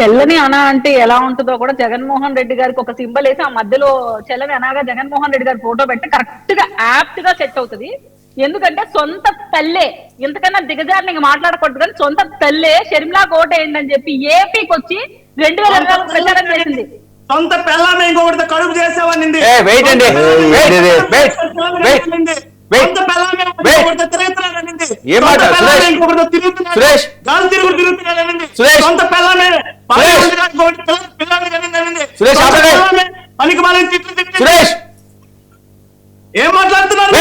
చెల్లని అనా అంటే ఎలా ఉంటుందో కూడా జగన్మోహన్ రెడ్డి గారికి ఒక సింబల్ వేసి ఆ మధ్యలో చెల్లని అనగా జగన్మోహన్ రెడ్డి గారి ఫోటో పెట్టి కరెక్ట్ గా యాప్ట్ గా సెట్ అవుతుంది. ఎందుకంటే సొంత తల్లే, ఇంతకన్నా దిగజారిని ఇంక మాట్లాడకూడదు కానీ సొంత తల్లే షర్మిలా ఓటేయండి అని చెప్పి ఏపీకి వచ్చి 2024 ప్రచారం చేసింది. సొంత పిల్లల్ని ఇంకొకటి కడుపు చేసేవాడిని. ఏం మాట్లాడుతున్నారు?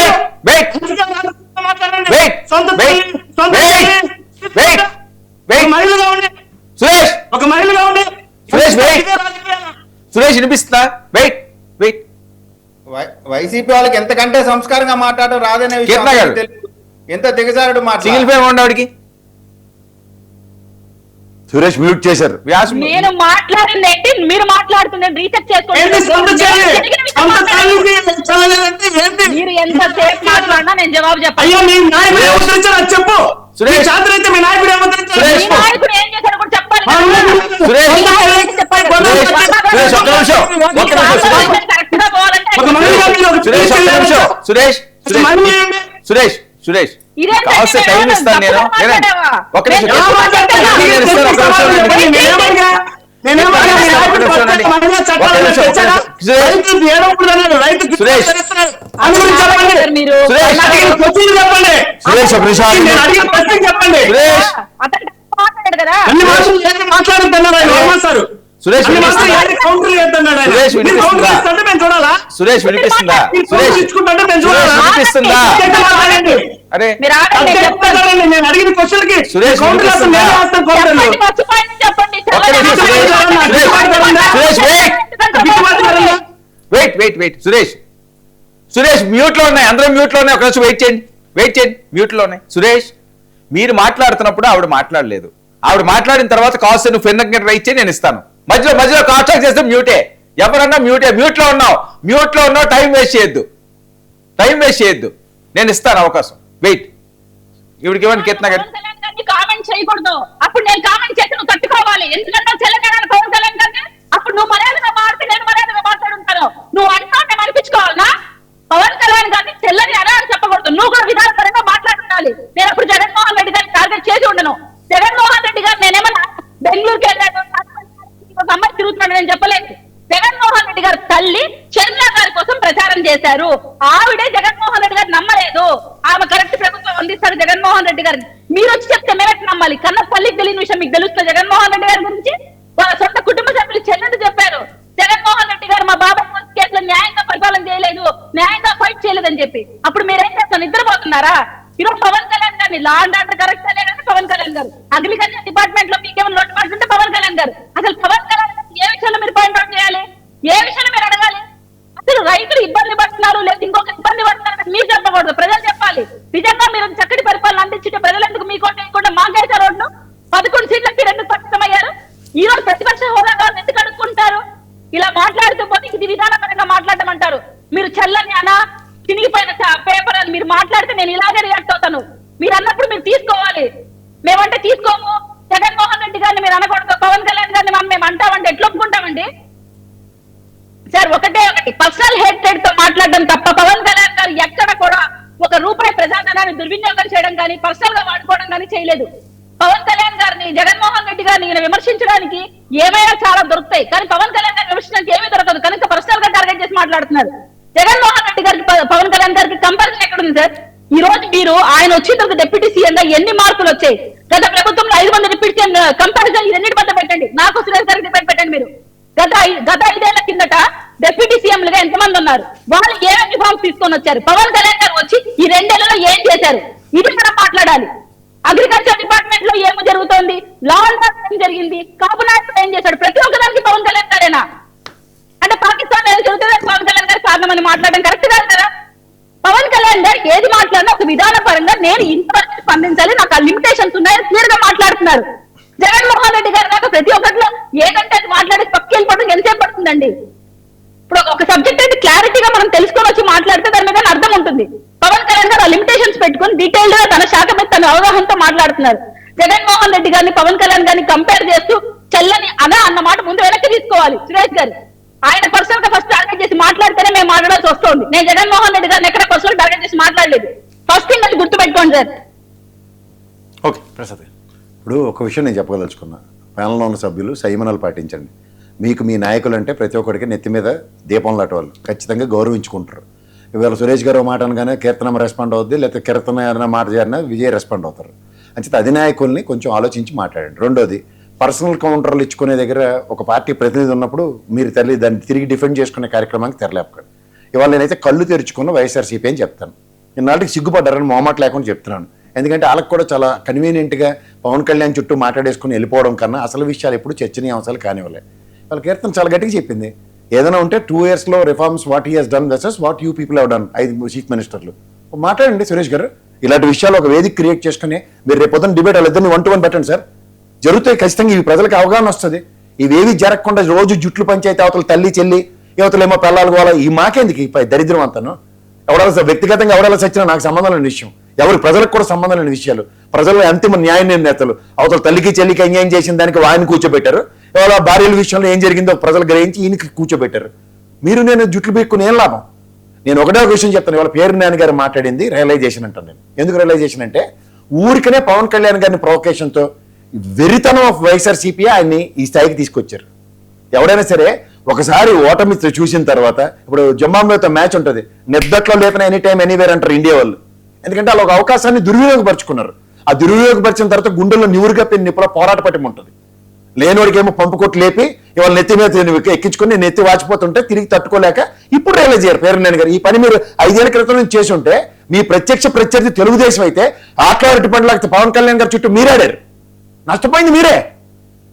మహిళగా ఉండి ఒక మహిళగా ఉండి సురేష్ వినిపిస్తుందా? వెయిట్ వెయిట్ వైసీపీ వాళ్ళకి ఎంతకంటే సంస్కారంగా మాట్లాడడం రాదనే విషయం ఎంత దిగజారుడు మాట్లాడికి సురేష్ మ్యూట్ చేశారు. నేను మాట్లాడింది ఏంటి, మీరు మాట్లాడుతున్నారు రీసెర్చ్ చేసుకోండి. మీరు ఎంతసేపు మాట్లాడినా నేను జవాబు చెప్పాలి. చెప్పు సురేష్ అయితే మీ నాయకుడు నాయకుడు ఏం చేశాడు కూడా చెప్పాలి. సురేష్ సురేష్ సురేష్ కాస్త టైం ఇస్తాను నేను. ఒక సురేష్ సురేష్ వినిపిస్తుందా? వినిపిస్తుందా? అరే నేను అడిగిన క్వశ్చన్ కి Suresh wait wait wait Suresh Suresh mute లో ఉన్నాయి, అందరూ మ్యూట్ లో ఉన్నాయి. ఒక వెయిట్ చేయండి, వెయిట్ చేయండి. మ్యూట్ లో ఉన్నాయి. సురేష్ మీరు మాట్లాడుతున్నప్పుడు ఆవిడ మాట్లాడలేదు. ఆవిడ మాట్లాడిన తర్వాత కాస్ట్ నువ్వు ఫెన్నకి రైట్ చేయి, నేను ఇస్తాను. మధ్యలో మధ్యలో కాంటాక్ట్ చేస్తే మ్యూటే, ఎవరన్నా మ్యూటే. మ్యూట్ లో ఉన్నావు, టైం వేస్ట్ చేయొద్దు, నేను ఇస్తాను అవకాశం. వెయిట్ ఇవిడికి ఇవ్వండి. కిత్నా కామెంట్ చేయకూడదు. అప్పుడు నేను కామెంట్ చేసి నువ్వు తట్టుకోవాలి. ఎందుకంటే తెలంగాణ పవన్ కళ్యాణ్ గారిని అప్పుడు నువ్వు మర్యాదగా మాట్లాడి నేను మర్యాదగా మాట్లాడుంటాను. నువ్వు అంటా నేను అనిపించుకోవాలనా? పవన్ కళ్యాణ్ గారిని తెల్లని అలా అని చెప్పకూడదు. నువ్వు కూడా విధానపరంగా మాట్లాడుండాలి. నేను అప్పుడు జగన్మోహన్ రెడ్డి గారిని టార్గెట్ చేసి ఉండను. జగన్మోహన్ రెడ్డి గారు నేనేమన్నా బెంగళూరుకి వెళ్ళాను ఒక అమ్మాయి తిరుగుతున్నాడు నేను చెప్పలేదు. జగన్మోహన్ రెడ్డి గారు తల్లి షర్మిలా గారి కోసం ప్రచారం చేశారు. ఆవిడే జగన్మోహన్ రెడ్డి గారు నమ్మలేదు. ఆమె కరెక్ట్ ప్రభుత్వం అందిస్తారు జగన్మోహన్ రెడ్డి గారిని. మీరు వచ్చి చెప్తే మేరకు నమ్మాలి. కన్న తల్లికి తెలియని విషయం మీకు తెలుస్తుంది జగన్మోహన్ రెడ్డి గారి గురించి. వాళ్ళ సొంత కుటుంబ సభ్యులు చెల్లెండు చెప్పారు జగన్మోహన్ రెడ్డి గారు మా బాబాయ్ కేసులో న్యాయంగా పరిపాలన చేయలేదు, న్యాయంగా ఫైట్ చేయలేదని చెప్పి. అప్పుడు మీరేం చేస్తారు? నిద్రపోతున్నారా? ఈరోజు పవన్ కళ్యాణ్ గారిని లా అండ్ ఆర్డర్ కరెక్ట్ లేదంటే పవన్ కళ్యాణ్ గారు, అగ్రికల్చర్ డిపార్ట్మెంట్ లో మీకేమైనా లోటుపాట్లు ఉంటే పవన్ కళ్యాణ్ గారు. అసలు పవన్ కళ్యాణ్ ఏ విషయంలో మీరు పాయింట్ అవుట్ చేయాలి? ఏ విషయంలో మీరు అడగాలి? అసలు రైతులు ఇబ్బంది పడుతున్నారు లేదా ఇంకొక ఇబ్బంది పడుతున్నారు మీరు చెప్పకూడదు, ప్రజలు చెప్పాలి. నిజంగా మీరు చక్కటి పరిపాలన అందించుంటే ప్రజలు ఎందుకు మీకోట వేయకుండా మాకేసా రోడ్లు 11 సీట్లకి 2 పరిమితమయ్యారు? ఈ రోజు ప్రతిపక్ష హోదా కావాలని ఎందుకు అడుక్కుంటారు? ఇలా మాట్లాడుతూ పోతే ఇది విధానపరంగా మాట్లాడమంటారు. మీరు చల్లని అనా చినిగిపోయిన పేపర్ అని మీరు మాట్లాడితే నేను ఇలాగే రియాక్ట్ అవుతాను. మీరు అన్నప్పుడు మీరు తీసుకోవాలి. మేమంటే తీసుకోము. జగన్మోహన్ రెడ్డి గారిని మీరు అనకూడదు, పవన్ కళ్యాణ్ గారిని మేము అంటామండి. ఎట్లా ఒప్పుకుంటామండి సార్? ఒకటి పర్సనల్ హేట్రెడ్ తో మాట్లాడడం తప్ప పవన్ కళ్యాణ్ గారు ఎక్కడ కూడా ఒక రూపాయి ప్రజాధనాన్ని దుర్వినియోగం చేయడం కానీ పర్సనల్ గా వాడుకోవడం కానీ చేయలేదు. పవన్ కళ్యాణ్ గారిని జగన్మోహన్ రెడ్డి గారిని విమర్శించడానికి ఏమైనా చాలా దొరుకుతాయి, కానీ పవన్ కళ్యాణ్ గారిని విమర్శించడానికి ఏమీ దొరకదు. కనుక పర్సనల్ గా టార్గెట్ చేసి మాట్లాడుతున్నారు. జగన్మోహన్ రెడ్డి గారికి పవన్ కళ్యాణ్ గారికి కంపారిజన్ ఎక్కడ ఉంది సార్? ఈ రోజు మీరు ఆయన వచ్చిన తర్వాత డిప్యూటీ సీఎం గా ఎన్ని మార్పులు వచ్చాయి? గత ప్రభుత్వంలో 5 మంది డిప్యూటీ సీఎం కంపారిజన్ రెండింటి మధ్య పెట్టండి. నాకు సురేష్ గారికి డిపెండ్ పెట్టండి. మీరు గత 5 ఏళ్ల కిందట డిప్యూటీ సీఎంలుగా ఎంతమంది ఉన్నారు? వాళ్ళు ఏ యూనిఫామ్స్ తీసుకొని వచ్చారు? పవన్ కళ్యాణ్ గారు వచ్చి ఈ 2 ఏళ్లలో ఏం చేశారు? ఇది మనం మాట్లాడాలి. అగ్రికల్చర్ డిపార్ట్మెంట్ లో ఏమి జరుగుతోంది? లా అండ్ ఆర్డర్ ఏం జరిగింది? కాపు నాయకుడు ఏం చేశాడు? ప్రతి ఒక్కదానికి పవన్ కళ్యాణ్ గారేనా? అంటే పాకిస్తాన్ ఏం జరుగుతుందో పవన్ కళ్యాణ్ గారు కారణమని మాట్లాడడం కరెక్ట్ కాదు కదా? పవన్ కళ్యాణ్ గారు ఏది మాట్లాడినా ఒక విధాన పరంగా నేను ఇంతవరకు స్పందించాలి, నాకు ఆ లిమిటేషన్స్ ఉన్నాయని క్లియర్ గా మాట్లాడుతున్నారు. జగన్మోహన్ రెడ్డి గారు నాకు ప్రతి ఒక్కరిలో ఏదంటే అది మాట్లాడి పక్కకి వెళ్ళిపోవడం ఎంతసేపు పడుతుందండి? ఇప్పుడు ఒక సబ్జెక్ట్ అయితే క్లారిటీగా మనం తెలుసుకొని వచ్చి మాట్లాడితే దాని మీద అర్థం ఉంటుంది. పవన్ కళ్యాణ్ గారు ఆ లిమిటేషన్స్ పెట్టుకుని డీటెయిల్డ్ గా తన శాఖ మీద తన అవగాహనతో మాట్లాడుతున్నారు. జగన్మోహన్ రెడ్డి గారిని పవన్ కళ్యాణ్ గారిని కంపేర్ చేస్తూ చెల్లని అన్న మాట ముందు వెనక్కి తీసుకోవాలి సురేష్ గారు. ఆయన పర్సనల్ గా ఫస్ట్ టార్గెట్ చేసి మాట్లాడితేనే మేము మాట్లాడాల్సి వస్తుంది. నేను జగన్మోహన్ రెడ్డి గారిని ఎక్కడ పర్సనల్ టార్గెట్ చేసి మాట్లాడలేదు. ఫస్ట్ థింగ్ అది గుర్తుపెట్టుకోండి సార్. ఓకే ప్రసాద్, ఇప్పుడు ఒక విషయం నేను చెప్పదలుచుకున్నా. ప్యానల్లో ఉన్న సభ్యులు సంయమనాలు పాటించండి. మీకు మీ నాయకులు అంటే ప్రతి ఒక్కరికి నెత్తి మీద దీపం లాంటి వాళ్ళు, ఖచ్చితంగా గౌరవించుకుంటారు. ఇవాళ సురేష్ గారు మాట అనగానే కీర్తన రెస్పాండ్ అవుద్ది, లేకపోతే కీర్తన ఏదైనా మాట చేరినా విజయ్ రెస్పాండ్ అవుతారు. అంచేత అధినాయకుల్ని కొంచెం ఆలోచించి మాట్లాడండి. రెండోది, పర్సనల్ కౌంటర్లు ఇచ్చుకునే దగ్గర ఒక పార్టీ ప్రతినిధి ఉన్నప్పుడు మీరు దాన్ని తిరిగి డిఫెండ్ చేసుకునే కార్యక్రమానికి తెరలేపకండి. ఇవాళ నేనైతే కళ్ళు తెరుచుకున్న వైఎస్ఆర్సీపీ అని చెప్తాను. ఇన్నాళ్ళకి సిగ్గుపడ్డారని మొహమాట లేకుండా చెప్తున్నాను. ఎందుకంటే వాళ్ళకి కూడా చాలా కన్వీనియంట్గా పవన్ కళ్యాణ్ చుట్టూ మాట్లాడేసుకుని వెళ్ళిపోవడం కన్నా అసలు విషయాలు ఎప్పుడు చర్చనీయాంశాలు కానివ్వలే. వాళ్ళ కీర్తన చాలా గట్టిగా చెప్పింది. ఏదైనా ఉంటే 2 yearsలో reforms what he has done versus what you people have done. 5 chief మినిస్టర్లు మాట్లాడండి సురేష్ గారు. ఇలాంటి విషయాలు ఒక వేదిక క్రియేట్ చేసుకుని మీరు రేపు పొద్దున్న డిబేట్ వాళ్ళిద్దరిని 1-to-1 పెట్టండి సార్. జరుగుతాయి ఖచ్చితంగా. ఇవి ప్రజలకు అవగాహన వస్తుంది. ఇవేవి జరగకుండా రోజు జుట్లు పంచాయతీ అవతల తల్లి చెల్లి యువతలేమో పిల్లలు పోవాలా, ఈ మాకేందుకు ఈ దరిద్రం అంతాను. ఎవడాల వ్యక్తిగతంగా ఎవడాల సచ్చినా నాకు సంబంధం లేని విషయం, ఎవరి ప్రజలకు కూడా సంబంధం లేని విషయాలు. ప్రజల అంతిమ న్యాయ నిర్ణేతలు అవతల తల్లికి చెల్లికి అన్యాయం చేసిన దానికి వాయిని కూర్చోబెట్టారు. ఎవరో భార్యల విషయంలో ఏం జరిగిందో ప్రజలు గ్రహించి ఈయనకి కూర్చోబెట్టారు. మీరు నేను జుట్లు పెట్టుకుని ఏం లాభం? నేను ఒకటే ఒక విషయం చెప్తాను. ఇవాళ పేరు నాని గారు మాట్లాడింది రియలైజేషన్ అంటాను నేను. ఎందుకు రియలైజేషన్ అంటే ఊరికనే పవన్ కళ్యాణ్ గారిని ప్రొవకేషన్తో వెరితనం ఆఫ్ వైఎస్ఆర్సీపీ ఆయన్ని ఈ స్థాయికి తీసుకొచ్చారు. ఎవడైనా సరే ఒకసారి ఓటమి చూసిన తర్వాత, ఇప్పుడు జమ్మాంబేతో మ్యాచ్ ఉంటుంది, నిద్దట్లో లేపిన ఎనీ టైం ఎనీవేర్ అంటారు ఇండియా వాళ్ళు. ఎందుకంటే వాళ్ళు ఒక అవకాశాన్ని దుర్వినియోగపరుచుకున్నారు. ఆ దుర్వినియోగపరిచిన తర్వాత గుండెల్లో నివురుగా పెన్ని నిప్పుల పోరాట పట్టం ఉంటుంది. లేనివాడికి ఏమో పంపు కొట్టు లేపి ఇవాళ నెత్తి మీద ఎక్కించుకుని నెత్తి వాచిపోతుంటే తిరిగి తట్టుకోలేక ఇప్పుడు రియలైజ్ అయ్యారు పేరునేని గారు. ఈ పని మీరు 5 ఏళ్ల క్రితం నుంచి చేసి ఉంటే మీ ప్రత్యక్ష ప్రత్యర్థి తెలుగుదేశం అయితే ఆట్లారెడ్డి పండుగ పవన్ కళ్యాణ్ గారి చుట్టూ మీరాడారు. నష్టపోయింది మీరే.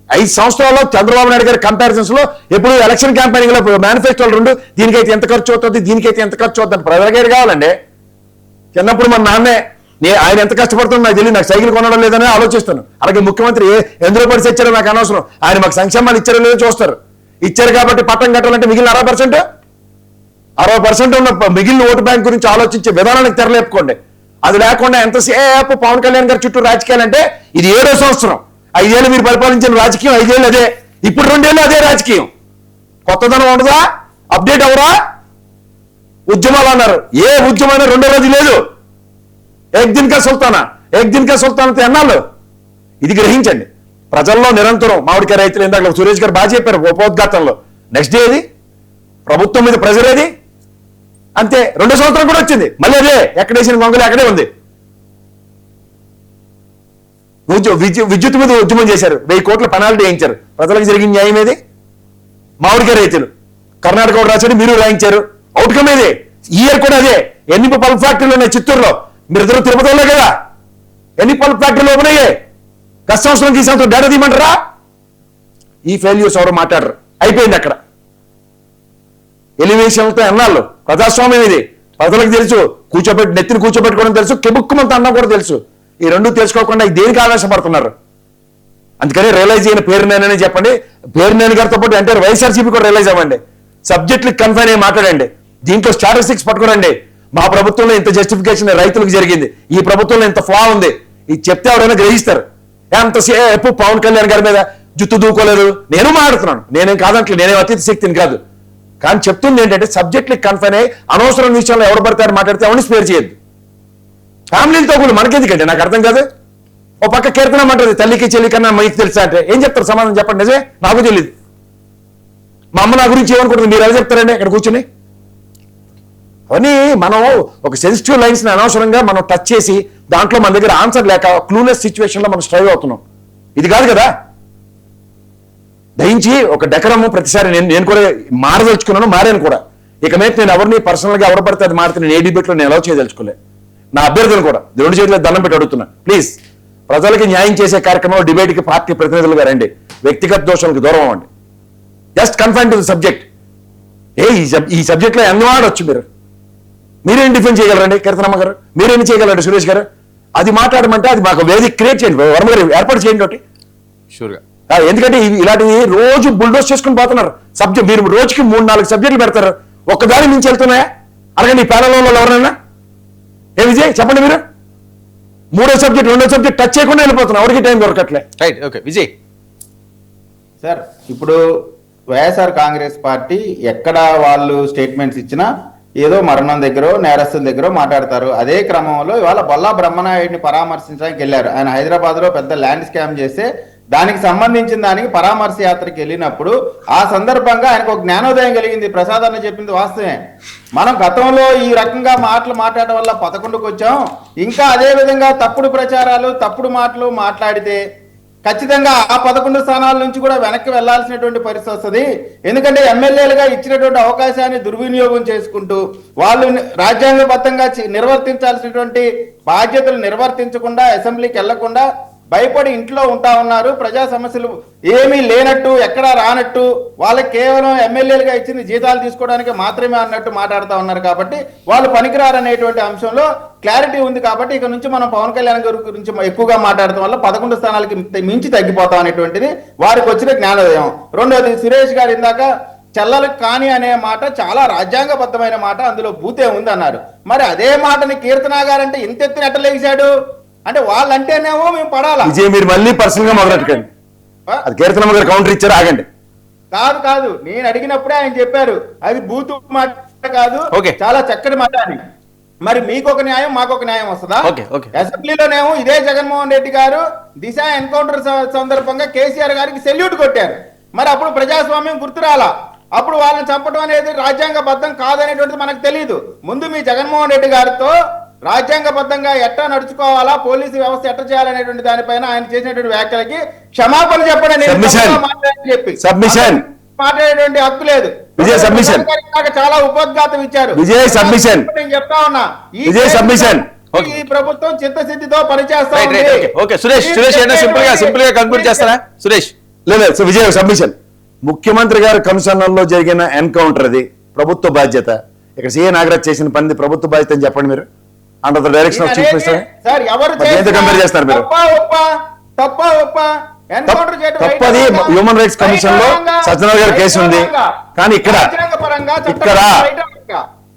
5 సంవత్సరాల్లో చంద్రబాబు నాయుడు గారి కంపారిజన్స్ లో ఎప్పుడు ఎలక్షన్ క్యాంపెయినింగ్ లో మేనిఫెస్టోలు 2 దీనికైతే ఎంత ఖర్చు అవుతుంది, దీనికైతే ఎంత ఖర్చు అవుతుంది ప్రజలకే కావాలండి. చిన్నప్పుడు మన నాన్నే ఆయన ఎంత కష్టపడుతుందో నాకు తెలియదు, నాకు సైకిల్ కొనడం లేదని ఆలోచిస్తాను. అలాగే ముఖ్యమంత్రి ఎందులో పడిసి ఇచ్చారో నాకు అనవసరం. ఆయన మాకు సంక్షేమాలు ఇచ్చారో లేదో చూస్తారు. ఇచ్చారు కాబట్టి పట్టం కట్టాలంటే మిగిలిన 60% ఉన్న మిగిలిన ఓటు బ్యాంక్ గురించి ఆలోచించే విధానానికి తెరలేపుకోండి. అది లేకుండా ఎంతసేపు పవన్ కళ్యాణ్ గారి చుట్టూ రాజకీయాలు అంటే ఇది 7వ సంవత్సరం. 5 ఏళ్ళు మీరు పరిపాలించిన రాజకీయం, 5 ఏళ్ళు అదే, ఇప్పుడు 2 ఏళ్ళు అదే రాజకీయం. కొత్తదనం ఉండదా? అప్డేట్ అవరా? ఉద్యమాలు అన్నారు. ఏ ఉద్యమైనా 2వ రోజు లేదు. ఏక్ దిన్ కా సుల్తానా ఎన్నాళ్ళు? ఇది గ్రహించండి. ప్రజల్లో నిరంతరం మామిడికాయ రైతులు ఇందాక సురేష్ గారు బాగా చెప్పారు ఉపోద్ఘాతంలో. నెక్స్ట్ డే ఏది? ప్రభుత్వం మీద ప్రెజర్ ఏది? అంతే. 2వ సంవత్సరం కూడా వచ్చింది, మళ్ళీ అదే ఎక్కడేసిన గొంగలు అక్కడే ఉంది. విద్యుత్ మీద ఉద్యమం చేశారు, 1000 కోట్ల పెనాల్టీ వేయించారు. ప్రజలకు జరిగిన న్యాయం ఏది? మామిడికాయ రైతులు కర్ణాటక కూడా రాశారు, మీరు రాయించారు. అవుట్కమ్ ఏది? ఈ ఇయర్ కూడా అదే. ఎన్ని పల్ప్ ఫ్యాక్టరీలు ఉన్నాయి చిత్తూరులో? మీరు ఇద్దరు తిరుపతిలో కదా, ఎన్ని పల్ప్ ఫ్యాక్టరీలు ఓపెన్ అయ్యాయి? గత సంవత్సరం ఈ సంవత్సరం డేటా తీయమంటారా? ఈ ఫెయిల్యూర్స్ ఎవరు మాట్లాడరు. అయిపోయింది అక్కడ. ఎలివేషన్లతో ఎన్నాళ్ళు? ప్రజాస్వామ్యం ఇది. ప్రజలకు తెలుసు, నెత్తిని కూర్చోబెట్టుకోవడం తెలుసు, కెబుక్కుమంత అన్నా కూడా తెలుసు. ఈ 2 తెలుసుకోకుండా దేనికి ఆవేశపడుతున్నారు? అందుకని రియలైజ్ అయిన పేరునేనని చెప్పండి. పేరునేని గారితో పాటు అంటే వైఎస్ఆర్సీపీ కూడా రియలైజ్ అవ్వండి. సబ్జెక్టులకు కన్ఫైన్ అయ్యి మాట్లాడండి. దీంట్లో స్టాటిస్టిక్స్ పట్టుకోరండి. మా ప్రభుత్వంలో ఇంత జస్టిఫికేషన్ రైతులకు జరిగింది, ఈ ప్రభుత్వంలో ఇంత ఫ్లా ఉంది, ఇది చెప్తే ఎవరైనా గ్రహిస్తారు. ఎంతసేపు పవన్ కళ్యాణ్ గారి మీద జుత్తు దూకోలేదు. నేను మాట్లాడుతున్నాను, నేనేం కాదంటే నేనేం అతీత శక్తిని కాదు. కానీ చెప్తుంది ఏంటంటే సబ్జెక్టులకు కన్ఫైన్ అయ్యి అనవసరం విషయంలో ఎవరు పడతారు మాట్లాడితే ఎవరిని స్పేర్ చేయొద్దు. ఫ్యామిలీలతో కూడా మనకెందుకంటే నాకు అర్థం కాదు. ఓ పక్క కీర్తన అంటది తల్లికి చెల్లి కన్నా మీకు తెలుసా అంటే ఏం చెప్తారు? సమాధానం చెప్పండి. నిజమే, నాకు తెలియదు. మా అమ్మ నా గురించి ఏమనుకుంటుంది మీరు ఎలా చెప్తారండి ఇక్కడ కూర్చుని? అవన్నీ మనం ఒక సెన్సిటివ్ లైన్స్ ని అనవసరంగా మనం టచ్ చేసి దాంట్లో మన దగ్గర ఆన్సర్ లేక క్లూలెస్ సిచ్యువేషన్ లో మనం స్ట్రైవ్ అవుతున్నాం. ఇది కాదు కదా. దయించి ఒక డెకరము ప్రతిసారి నేను కూడా మారదలుచుకున్నాను, మారాను కూడా. ఇక మీద నేను ఎవరిని పర్సనల్ గా ఎవరు పడితే అది మారితే నేను ఏ డిబేట్ లో నేను ఎలా చేయదలుచుకోలే. నా అభ్యర్థులు కూడా 2 చేతుల దండం పెట్టి అడుగుతున్నా, ప్లీజ్ ప్రజలకి న్యాయం చేసే కార్యక్రమంలో డిబేట్కి పార్టీ ప్రతినిధులుగా రండి. వ్యక్తిగత దోషాలకు దూరం అవ్వండి. Just confine to the subject. ఈ సబ్జెక్ట్ లో ఎన్నో ఆడొచ్చు. మీరేం డిఫెండ్ చేయగలరండి కీర్తనమ్మ గారు? మీరేం చేయగలరండి సురేష్ గారు? అది మాట్లాడమంటే అది మాకు వేదిక క్రియేట్ చేయండి, వర్మ గారు ఏర్పాటు చేయండి ఒకటి. షూర్గా. ఎందుకంటే ఇలాంటివి రోజు బుల్డోస్ చేసుకుని పోతున్నారు. సబ్జెక్ట్ మీరు రోజుకి 3-4 సబ్జెక్టులు పెడతారు, ఒక్కదాని నుంచి వెళ్తున్నాయా? అలాగే ఈ ప్యానల్లో ఎవరైనా ఏ విజయ్ చెప్పండి. మీరు మూడో సబ్జెక్ట్ రెండో సబ్జెక్ట్ టచ్ చేయకుండా వెళ్ళిపోతున్నాం, ఎవరికి టైం దొరకట్లే. Right, okay Vijay. సార్ ఇప్పుడు వైఎస్ఆర్ కాంగ్రెస్ పార్టీ ఎక్కడ వాళ్ళు స్టేట్మెంట్స్ ఇచ్చినా ఏదో మరణం దగ్గర నేరస్తుల దగ్గర మాట్లాడతారు. అదే క్రమంలో ఇవాళ బొల్లా బ్రహ్మనాయుడిని పరామర్శించడానికి వెళ్ళారు. ఆయన హైదరాబాద్ లో పెద్ద ల్యాండ్ స్కామ్ చేస్తే దానికి సంబంధించిన దానికి పరామర్శ యాత్రకి వెళ్ళినప్పుడు ఆ సందర్భంగా ఆయనకు ఒక జ్ఞానోదయం కలిగింది. ప్రసాద్ అన్న చెప్పింది వాస్తవమే. మనం గతంలో ఈ రకంగా మాటలు మాట్లాడడం వల్ల 11కు వచ్చాం. ఇంకా అదే విధంగా తప్పుడు ప్రచారాలు తప్పుడు మాటలు మాట్లాడితే ఖచ్చితంగా ఆ 11 స్థానాల నుంచి కూడా వెనక్కి వెళ్లాల్సినటువంటి పరిస్థితి వస్తుంది. ఎందుకంటే ఎమ్మెల్యేలుగా ఇచ్చినటువంటి అవకాశాన్ని దుర్వినియోగం చేసుకుంటూ వాళ్ళు రాజ్యాంగబద్ధంగా నిర్వర్తించాల్సినటువంటి బాధ్యతలు నిర్వర్తించకుండా అసెంబ్లీకి వెళ్లకుండా భయపడి ఇంట్లో ఉంటా ఉన్నారు. ప్రజా సమస్యలు ఏమీ లేనట్టు ఎక్కడా రానట్టు వాళ్ళకి కేవలం ఎమ్మెల్యేలుగా ఇచ్చింది జీతాలు తీసుకోవడానికి మాత్రమే అన్నట్టు మాట్లాడుతూ ఉన్నారు. కాబట్టి వాళ్ళు పనికిరారనేటువంటి అంశంలో క్లారిటీ ఉంది. కాబట్టి ఇక నుంచి మనం పవన్ కళ్యాణ్ గారి గురించి ఎక్కువగా మాట్లాడటం వల్ల 11 స్థానాలకి మించి తగ్గిపోతాం అనేటువంటిది వారికి వచ్చిన జ్ఞానోదయం. రెండోది సురేష్ గారు ఇందాక చెల్లలకు కాని అనే మాట చాలా రాజ్యాంగబద్ధమైన మాట, అందులో భూతే ఉంది అన్నారు. మరి అదే మాటని కీర్తన గారంటే ఇంత ఎత్తున ఎట్టలేసాడు అంటే వాళ్ళంటేనేమో మేము పడాలా? విజయ్ మీరు మళ్ళీ పర్సనల్ గా మొదలెట్టకండి. అది కీర్తనమ్మ గారు కౌంటర్ ఇచ్చారు, ఆగండి. కాదు నేను అడిగినప్పుడే ఆయన చెప్పారు అది బూతు మాట కాదు, చాలా చక్కటి మాట అని. మరి మీకొక న్యాయం మాకొక న్యాయం వస్తుందా? అసెంబ్లీలోనేమో ఇదే జగన్మోహన్ రెడ్డి గారు దిశ ఎన్కౌంటర్ సందర్భంగా కేసీఆర్ గారికి సెల్యూట్ కొట్టారు. మరి అప్పుడు ప్రజాస్వామ్యం గుర్తురాలా? అప్పుడు వాళ్ళని చంపడం అనేది రాజ్యాంగబద్ధం కాదనేటువంటిది మనకు తెలియదు. ముందు మీ జగన్మోహన్ రెడ్డి గారితో రాజ్యాంగబద్ధంగా ఎట్లా నడుచుకోవాలా, పోలీసు వ్యవస్థ ఎట్లా చేయాలనేటువంటి దానిపైన ఆయన చేసినటువంటి వ్యాఖ్యలకి క్షమాపణ చెప్పండి చెప్పి మాట్లాడేటువంటి హక్కు లేదు. విజయ్ సబ్మిషన్ చాలా ఉపోద్ఘాతం ఇచ్చారు. విజయ్ సబ్మిషన్ నేను చెప్తా ఉన్నా, విజయ్ సబ్మిషన్ ఈ ప్రభుత్వం చిత్తశుద్ధితో పనిచేస్తా. లేదు విజయ్ సబ్మిషన్. ముఖ్యమంత్రి గారి కమిషనర్లో జరిగిన ఎన్కౌంటర్ అది ప్రభుత్వ బాధ్యత. ఇక్కడ సీఏ నాగరాజ్ చేసిన పని ప్రభుత్వ బాధ్యత అని చెప్పండి మీరు. Under the direction of chief minister. Compare చేస్తారు మీరు? తప్పది హ్యూమన్ రైట్స్ కమిషన్ లో సత్యనారాయణ గారి కేసు ఉంది. కానీ ఇక్కడ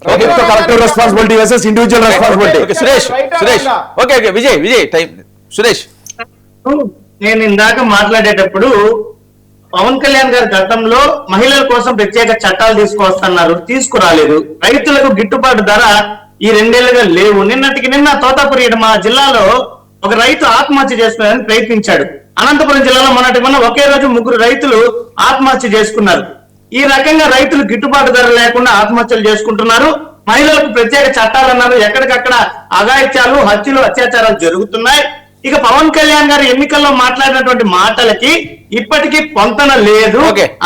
collective responsibility versus individual responsibility. Suresh నేను ఇందాక మాట్లాడేటప్పుడు పవన్ కళ్యాణ్ గారి గతంలో మహిళల కోసం ప్రత్యేక చట్టాలు తీసుకొస్తున్నారు, తీసుకురాలేదు. రైతులకు గిట్టుబాటు ధర ఈ 2 ఏళ్లుగా లేవు. నిన్నటికి నిన్న తోతాపురి మా జిల్లాలో ఒక రైతు ఆత్మహత్య చేసుకోవడానికి ప్రయత్నించాడు. అనంతపురం జిల్లాలో మొన్న ఒకే రోజు 3 రైతులు ఆత్మహత్య చేసుకున్నారు. ఈ రకంగా రైతులు గిట్టుబాటు ధర లేకుండా ఆత్మహత్యలు చేసుకుంటున్నారు. మహిళలకు ప్రత్యేక చట్టాలు అన్నారు, ఎక్కడికక్కడ అఘాయిత్యాలు, హత్యలు, అత్యాచారాలు జరుగుతున్నాయి. ఇక పవన్ కళ్యాణ్ గారు ఎన్నికల్లో మాట్లాడినటువంటి మాటలకి ఇప్పటికీ పొంతన లేదు.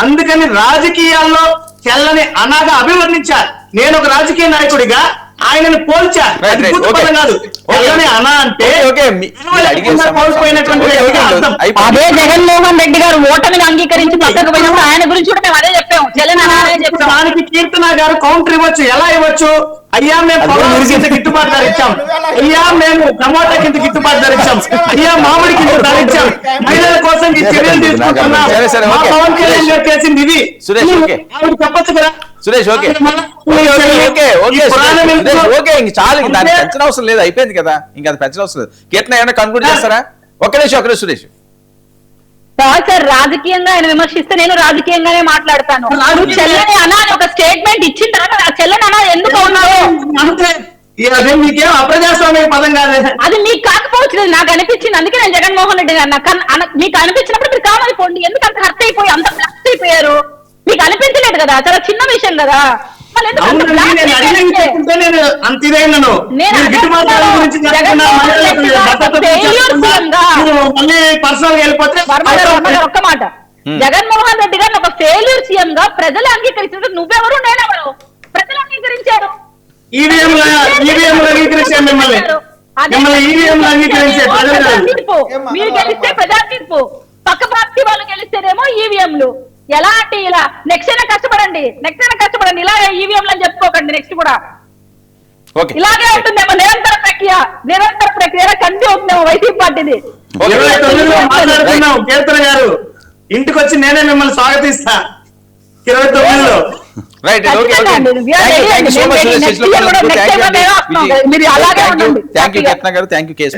అందుకని రాజకీయాల్లో చెల్లని అనాగా అభివర్ణించారు. నేను ఒక రాజకీయ నాయకుడిగా ఆయనను పోల్చా. కాదు అనా అంటే అదే జగన్మోహన్ రెడ్డి గారు ఓటమిని అంగీకరించి పక్కకు పోయినప్పుడు ఆయన గురించి కూడా మేము అదే చెప్పాము. దానికి కీర్తన గారు కౌంటర్ ఇవ్వచ్చు. ఎలా ఇవ్వచ్చు? అయ్యా మేము పొలాల కింద గిట్టుబాటు ధర ఇచ్చాం, అయ్యా మేము టమోటా కింద గిట్టుబాటు ధర ఇచ్చాం, అయ్యా మామిడి కింద ధర ఇచ్చాం, మహిళల కోసం ఈ చర్యలు తీసుకుంటున్నాం. పవన్ కళ్యాణ్ గారు చేసింది ఇది. ఆవిడ చెప్పచ్చు కదా సురేష్. చాలు, దాన్ని పెంచిన అవసరం లేదు, అయిపోయింది కదా, ఇంకా అది పెంచిన అవసరం లేదు. కీర్తన ఏమైనా కన్క్లూడ్ చేస్తారా? ఒక్క నిమిషం సురేష్. సార్ రాజకీయంగా ఆయన విమర్శిస్తే నేను రాజకీయంగానే మాట్లాడతాను. చెల్లని అనా ఒక స్టేట్మెంట్ ఇచ్చిన తర్వాత ఆ చెల్లని అనా ఎందుకు ఉన్నారు? మీకేం అప్రజాస్వామ్య పదం కాదు అది. మీకు కాకపోవచ్చు, నాకు అనిపించింది. అందుకే నేను జగన్మోహన్ రెడ్డి గారు మీకు అనిపించినప్పుడు మీరు కావాలి పోండి. ఎందుకు అంత హర్ట్ అయిపోయి అంత బ్లాస్ట్ అయిపోయారు? మీకు అనిపించలేదు కదా, చాలా చిన్న విషయం కదా. ఒక్క మాట, జగన్మోహన్ రెడ్డి గారిని ఒక ఫెయిల్యూర్ సీఎం గా ప్రజలు అంగీకరించారు. నువ్వెవరు నేనెవరు? ప్రజలు అంగీకరించారు. మీరు గెలిస్తే ప్రజా తీర్పు, పక్క పార్టీ వాళ్ళు గెలిస్తేనేమో ఈవీఎంలు. ఎలాంటి ఇలా నెక్స్ట్ అయినా కష్టపడండి, ఇలాగే ఈవీఎంలు అని చెప్పుకోకండి. నెక్స్ట్ కూడా ఇలాగే ఉంటుందేమో, నిరంతర ప్రక్రియ కంటిన్యూ అవుతుందేమో వైసీపీ పార్టీది. కీర్తన గారు ఇంటికి వచ్చి నేనే మిమ్మల్ని స్వాగతిస్తా 29లో. మీరు అలాగే ఉండండి. థ్యాంక్ యూ కీర్తన గారు, థ్యాంక్ యూ కేసు.